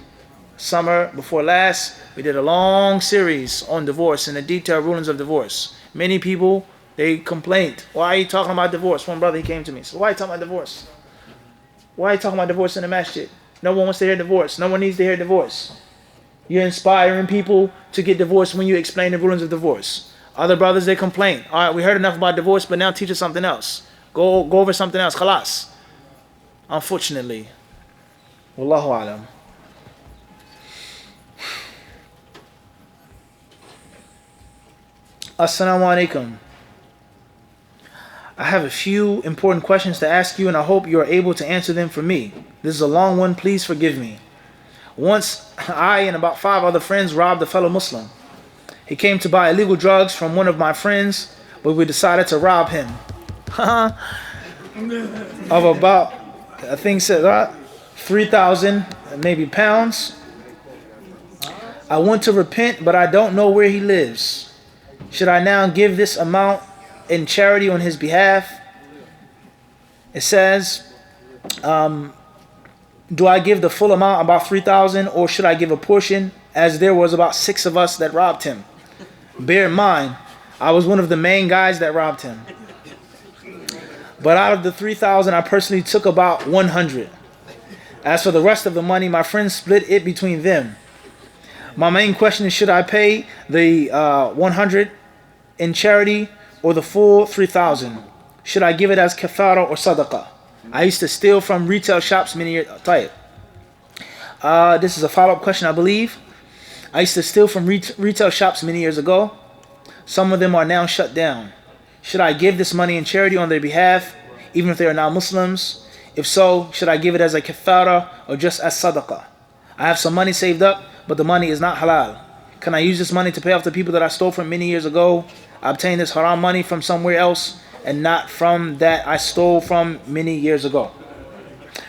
Summer before last, we did a long series on divorce and the detailed rulings of divorce. Many people, they complained, why are you talking about divorce? One brother, he came to me, so why are you talking about divorce? Why are you talking about divorce in the masjid? No one wants to hear divorce. No one needs to hear divorce. You're inspiring people to get divorced when you explain the rulings of divorce. Other brothers, they complain. All right, we heard enough about divorce, but now teach us something else. Go over something else. Khalas. Unfortunately. Wallahu alam. Assalamu alaikum. I have a few important questions to ask you, and I hope you are able to answer them for me. This is a long one. Please forgive me. Once, I and about 5 other friends robbed a fellow Muslim. He came to buy illegal drugs from one of my friends, but we decided to rob him. Of about, I think said 3,000 maybe pounds. I want to repent, but I don't know where he lives. Should I now give this amount in charity on his behalf? It says, do I give the full amount, about 3,000, or should I give a portion, as there was about 6 of us that robbed him? Bear in mind, I was one of the main guys that robbed him. But out of the 3,000, I personally took about 100. As for the rest of the money, my friends split it between them. My main question is, should I pay the 100 in charity or the full 3,000? Should I give it as kafara or sadaqah? I used to steal from retail shops many years. This is a follow-up question, I believe. I used to steal from retail shops many years ago. Some of them are now shut down. Should I give this money in charity on their behalf, even if they are non-Muslims? If so, should I give it as a kafara or just as sadaqah? I have some money saved up, but the money is not halal. Can I use this money to pay off the people that I stole from many years ago? I obtained this haram money from somewhere else and not from that I stole from many years ago.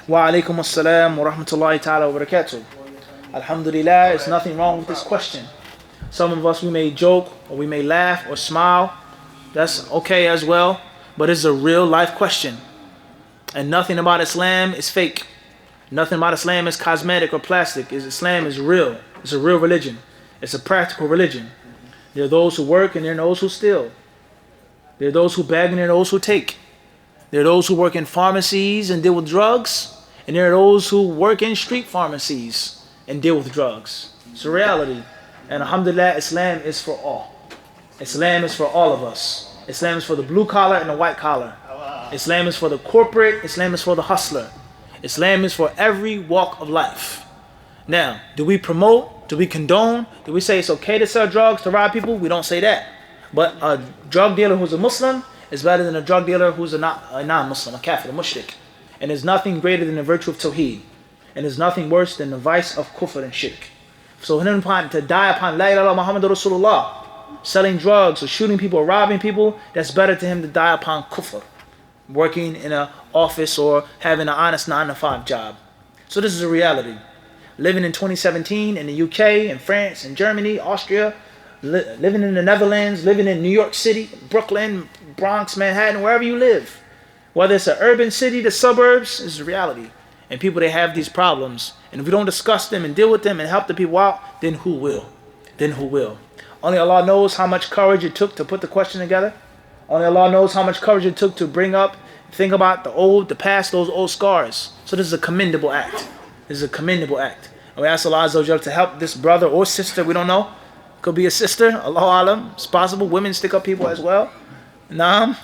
Wa alaikum assalam wa rahmatullahi ta'ala wa barakatuh. Alhamdulillah, there's nothing wrong with this question. Some of us, we may joke or we may laugh or smile. That's okay as well. But it's a real life question. And nothing about Islam is fake. Nothing about Islam is cosmetic or plastic. Islam is real. It's a real religion. It's a practical religion. There are those who work and there are those who steal. There are those who beg and there are those who take. There are those who work in pharmacies and deal with drugs. And there are those who work in street pharmacies and deal with drugs. It's a reality. And alhamdulillah, Islam is for all. Islam is for all of us. Islam is for the blue collar and the white collar. Islam is for the corporate. Islam is for the hustler. Islam is for every walk of life. Now, do we promote? Do we condone? Do we say it's okay to sell drugs, to rob people? We don't say that. But a drug dealer who's a Muslim is better than a drug dealer who's a non-Muslim, a kafir, a mushrik. And there's nothing greater than the virtue of tawheed. And there's nothing worse than the vice of kufr and shirk. So to die upon La ilaha Muhammad Rasulullah, selling drugs or shooting people or robbing people, that's better to him to die upon kufr, working in an office or having an honest 9-to-5 job. So this is a reality. Living in 2017 in the UK, in France, in Germany, Austria, living in the Netherlands, living in New York City, Brooklyn, Bronx, Manhattan, wherever you live. Whether it's an urban city, the suburbs, this is a reality. And people, they have these problems. And if we don't discuss them and deal with them and help the people out, then who will? Then who will? Only Allah knows how much courage it took to put the question together. Only Allah knows how much courage it took to bring up, think about the past, those old scars. So this is a commendable act. This is a commendable act. And we ask Allah Azza wa Jalla to help this brother or sister, we don't know. Could be a sister, Allahu Alam. It's possible. Women stick up people as well. Naam.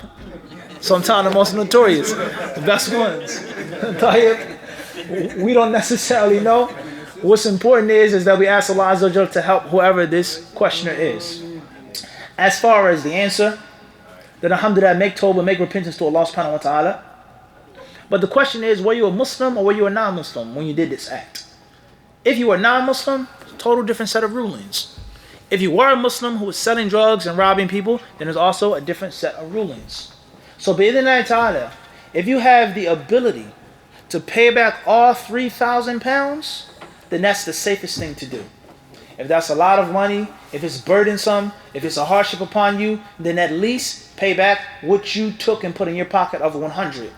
Sometimes the most notorious, the best ones. We don't necessarily know. What's important is that we ask Allah Azza wa Jalla to help whoever this questioner is. As far as the answer, then alhamdulillah, make tawbah, make repentance to Allah subhanahu wa ta'ala. But the question is, were you a Muslim or were you a non-Muslim when you did this act? If you were non-Muslim, total different set of rulings. If you were a Muslim who was selling drugs and robbing people, then there's also a different set of rulings. So bi'idhnillahi ta'ala, if you have the ability to pay back all 3,000 pounds, then that's the safest thing to do. If that's a lot of money, if it's burdensome, if it's a hardship upon you, then at least pay back what you took and put in your pocket of 100.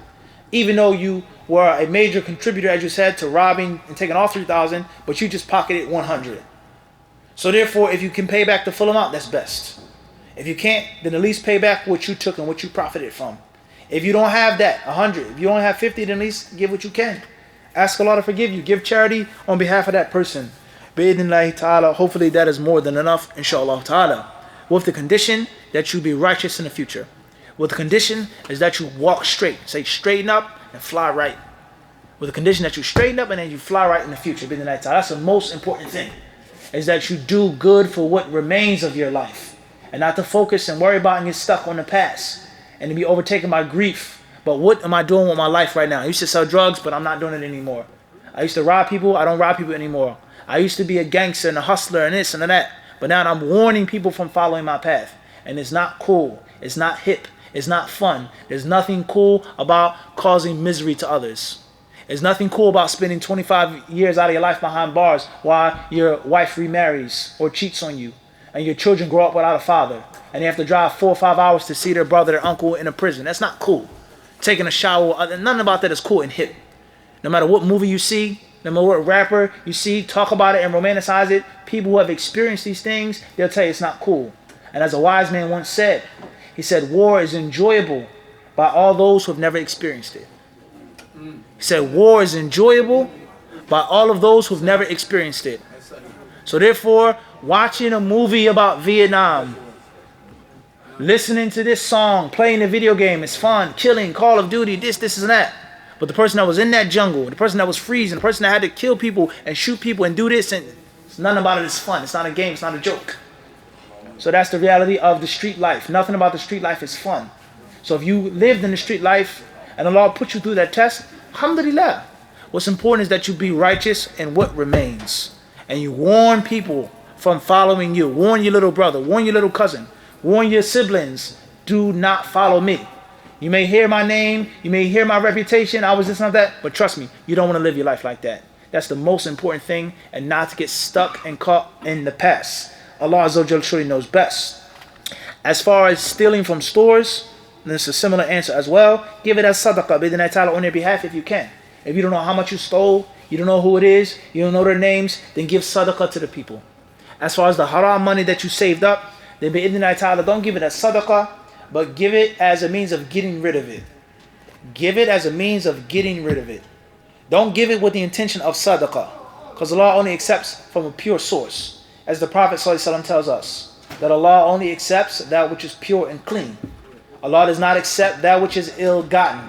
Even though you were a major contributor, as you said, to robbing and taking all 3,000, but you just pocketed 100. So therefore, if you can pay back the full amount, that's best. If you can't, then at least pay back what you took and what you profited from. If you don't have that, 100. If you only have 50, then at least give what you can. Ask Allah to forgive you. Give charity on behalf of that person. Bi'idhnillahi ta'ala, hopefully that is more than enough, inshallah ta'ala. With the condition that you be righteous in the future. With the condition is that you walk straight. Say straighten up and fly right. With the condition that you straighten up and then you fly right in the future. Bi'idhnillahi ta'ala. That's the most important thing. Is that you do good for what remains of your life. And not to focus and worry about and get stuck on the past. And to be overtaken by grief. But what am I doing with my life right now? I used to sell drugs, but I'm not doing it anymore. I used to rob people. I don't rob people anymore. I used to be a gangster and a hustler and this and that. But now I'm warning people from following my path. And it's not cool. It's not hip. It's not fun. There's nothing cool about causing misery to others. There's nothing cool about spending 25 years out of your life behind bars while your wife remarries or cheats on you. And your children grow up without a father. And they have to drive 4 or 5 hours to see their brother, their uncle in a prison. That's not cool. Taking a shower, nothing about that is cool and hip. No matter what movie you see, no matter what rapper you see, talk about it and romanticize it, people who have experienced these things, they'll tell you it's not cool. And as a wise man once said, he said, war is enjoyable by all those who have never experienced it. He said, war is enjoyable by all of those who have never experienced it. So therefore, watching a movie about Vietnam, listening to this song, playing a video game, it's fun, killing, Call of Duty, this and that. But the person that was in that jungle, the person that was freezing, the person that had to kill people and shoot people and do this, and none about it is fun. It's not a game, it's not a joke. So that's the reality of the street life. Nothing about the street life is fun. So if you lived in the street life and Allah put you through that test, alhamdulillah. What's important is that you be righteous in what remains. And you warn people from following you. Warn your little brother, warn your little cousin, warn your siblings, do not follow me. You may hear my name, you may hear my reputation, I was this and that, but trust me, you don't want to live your life like that. That's the most important thing, and not to get stuck and caught in the past. Allah Azza wa Jalla surely knows best. As far as stealing from stores, there's a similar answer as well. Give it as sadaqah, bi'idhnillahi ta'ala, on their behalf if you can. If you don't know how much you stole, you don't know who it is, you don't know their names, then give sadaqah to the people. As far as the haram money that you saved up, then bi'idhnillahi ta'ala, don't give it as sadaqah, but give it as a means of getting rid of it. Give it as a means of getting rid of it. Don't give it with the intention of sadaqah, because Allah only accepts from a pure source. As the Prophet ﷺ tells us, that Allah only accepts that which is pure and clean. Allah does not accept that which is ill-gotten,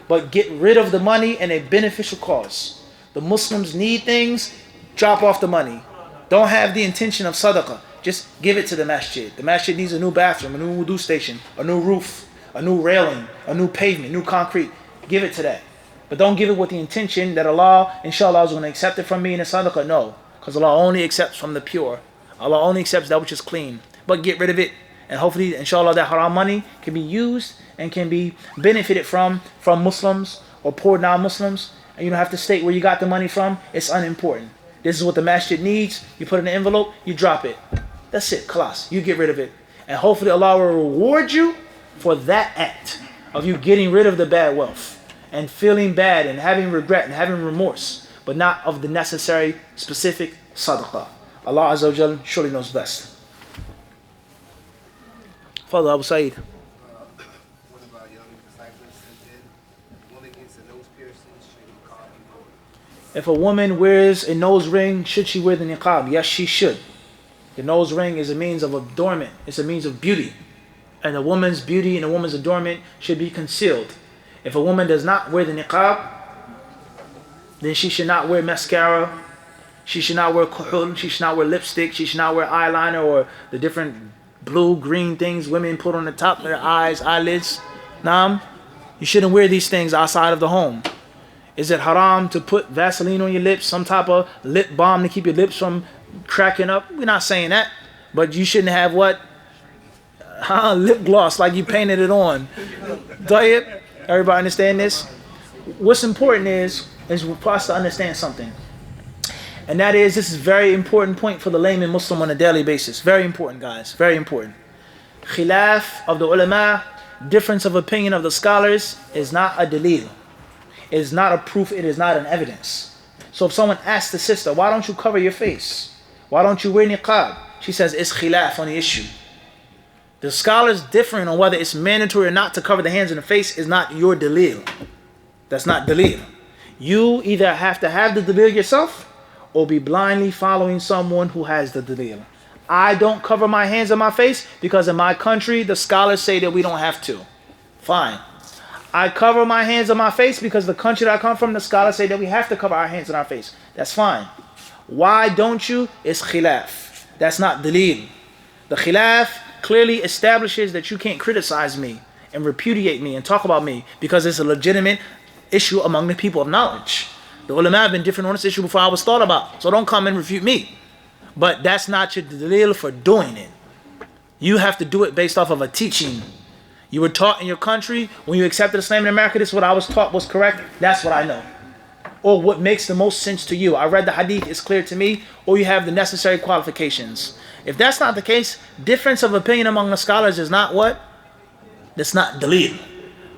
but get rid of the money in a beneficial cause. The Muslims need things, drop off the money. Don't have the intention of sadaqah. Just give it to the masjid. The masjid needs a new bathroom, a new wudu station, a new roof, a new railing, a new pavement, new concrete. Give it to that. But don't give it with the intention that Allah, inshallah, is going to accept it from me in a sadaqah. No, because Allah only accepts from the pure. Allah only accepts that which is clean. But get rid of it. And hopefully, inshallah, that haram money can be used and can be benefited from Muslims or poor non-Muslims. And you don't have to state where you got the money from. It's unimportant. This is what the masjid needs. You put it in an envelope, you drop it. That's it, khalas. You get rid of it. And hopefully Allah will reward you for that act of you getting rid of the bad wealth and feeling bad and having regret and having remorse, but not of the necessary specific sadaqah. Allah Azza wa Jal surely knows best. Father Abu Saeed.
What about young disciples? If a woman gets a nose piercing, should the niqab be worn?
If a woman wears a nose ring, should she wear the niqab? Yes, she should. The nose ring is a means of adornment. It's a means of beauty. And a woman's beauty and a woman's adornment should be concealed. If a woman does not wear the niqab, then she should not wear mascara. She should not wear kuhul. She should not wear lipstick. She should not wear eyeliner or the different blue, green things women put on the top of their eyes, eyelids. Naam. You shouldn't wear these things outside of the home. Is it haram to put Vaseline on your lips, some type of lip balm to keep your lips from cracking up? We're not saying that. But you shouldn't have what? Lip gloss like you painted it on. Tayyib? Everybody understand this? What's important is for us to understand something. And that is, this is a very important point for the layman Muslim on a daily basis. Very important, guys. Very important. Khilaf of the ulama, difference of opinion of the scholars, is not a dalil. It is not a proof. It is not an evidence. So if someone asks the sister, why don't you cover your face? Why don't you wear niqab? She says, it's khilaf on the issue. The scholars differing on whether it's mandatory or not to cover the hands and the face is not your dalil. That's not dalil. You either have to have the dalil yourself or be blindly following someone who has the dalil. I don't cover my hands and my face because in my country, the scholars say that we don't have to. Fine. I cover my hands and my face because the country that I come from, the scholars say that we have to cover our hands and our face. That's fine. Why don't you? It's khilaf. That's not dalil. The khilaf clearly establishes that you can't criticize me and repudiate me and talk about me because it's a legitimate issue among the people of knowledge. The ulama have been different on this issue before I was thought about. So don't come and refute me. But that's not your dalil for doing it. You have to do it based off of a teaching. You were taught in your country, when you accepted Islam in America, this is what I was taught was correct. That's what I know. Or what makes the most sense to you. I read the hadith, it's clear to me. Or you have the necessary qualifications. If that's not the case, difference of opinion among the scholars is not what? That's not dalil.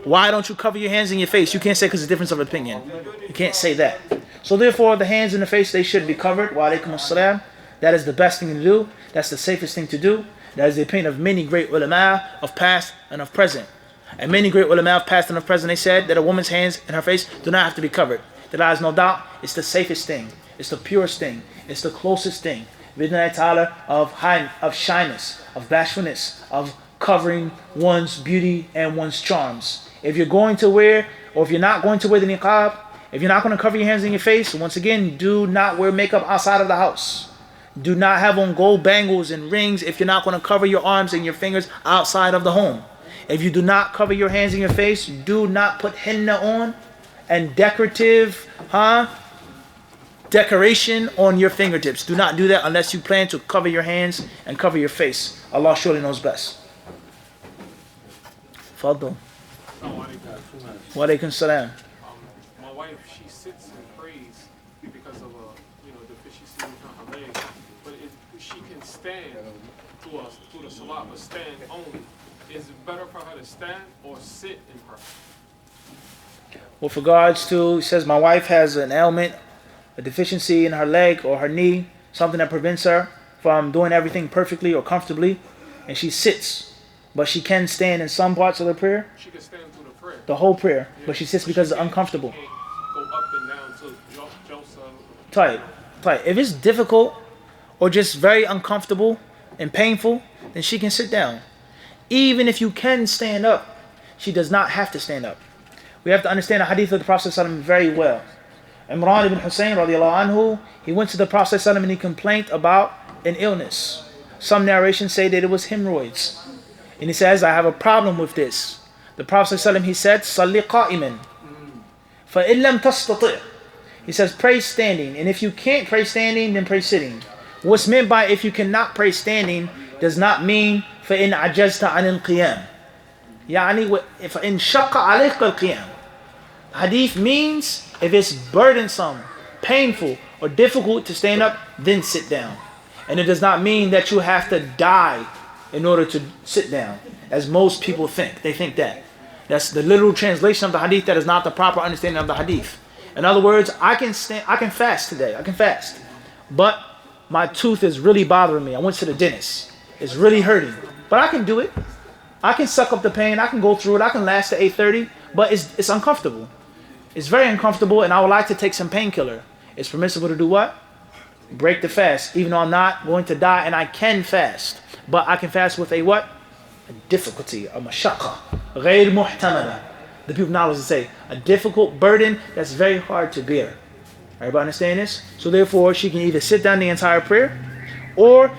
Why don't you cover your hands and your face? You can't say because of difference of opinion. You can't say that. So therefore, the hands and the face, they should be covered. Wa alaikum assalam. That is the best thing to do. That's the safest thing to do. That is the opinion of many great ulama of past and of present. And many great ulama of past and of present, they said that a woman's hands and her face do not have to be covered. There is no doubt it's the safest thing. It's the purest thing. It's the closest thing. Bidnai ta'ala of shyness, of bashfulness, of covering one's beauty and one's charms. If you're going to wear, or if you're not going to wear the niqab, if you're not going to cover your hands and your face, once again, do not wear makeup outside of the house. Do not have on gold bangles and rings if you're not going to cover your arms and your fingers outside of the home. If you do not cover your hands and your face, do not put henna on and decorative decoration on your fingertips. Do not do that unless you plan to cover your hands and cover your face. Allah surely knows best. Fadl. Wa alaikum salam.
My wife, she sits and prays because of a deficiency in her legs, but she can stand through the salat, but stand only. Is it better for her to stand or sit in prayer?
With regards to, he says, my wife has an ailment, a deficiency in her leg or her knee, something that prevents her from doing everything perfectly or comfortably, and she sits, but she can stand in some parts of the prayer.
She can stand through the prayer.
The whole prayer,
Yeah.
but she sits because it's uncomfortable.
She can't go up and down to Joseph.
Tight. If it's difficult or just very uncomfortable and painful, then she can sit down. Even if you can stand up, she does not have to stand up. We have to understand the hadith of the Prophet ﷺ very well. Imran ibn Hussein radiallahu anhu, he went to the Prophet ﷺ and he complained about an illness. Some narrations say that it was hemorrhoids. And he says, I have a problem with this. The Prophet ﷺ, he said, Salli qa'iman. فَإِن لَمْ تَسْتَطِعْ. He says, pray standing. And if you can't pray standing, then pray sitting. What's meant by if you cannot pray standing does not mean فَإِنْ عَجَزْتَ عَنِ الْقِيَامِ. يعني فَإِنْ شَقَّ عَلَيْكَ الْقِيَامِ. Hadith means if it's burdensome, painful, or difficult to stand up, then sit down. And it does not mean that you have to die in order to sit down, as most people think. They think that. That's the literal translation of the hadith. That is not the proper understanding of the hadith. In other words, I can fast today. I can fast. But my tooth is really bothering me. I went to the dentist. It's really hurting. But I can do it. I can suck up the pain. I can go through it. I can last to 8:30. But it's uncomfortable. It's very uncomfortable, and I would like to take some painkiller. It's permissible to do what? Break the fast, even though I'm not going to die, and I can fast. But I can fast with a what? A difficulty, a mashaqqa. غير محتملة. The people of knowledge say, a difficult burden that's very hard to bear. Everybody understand this? So therefore, she can either sit down the entire prayer, or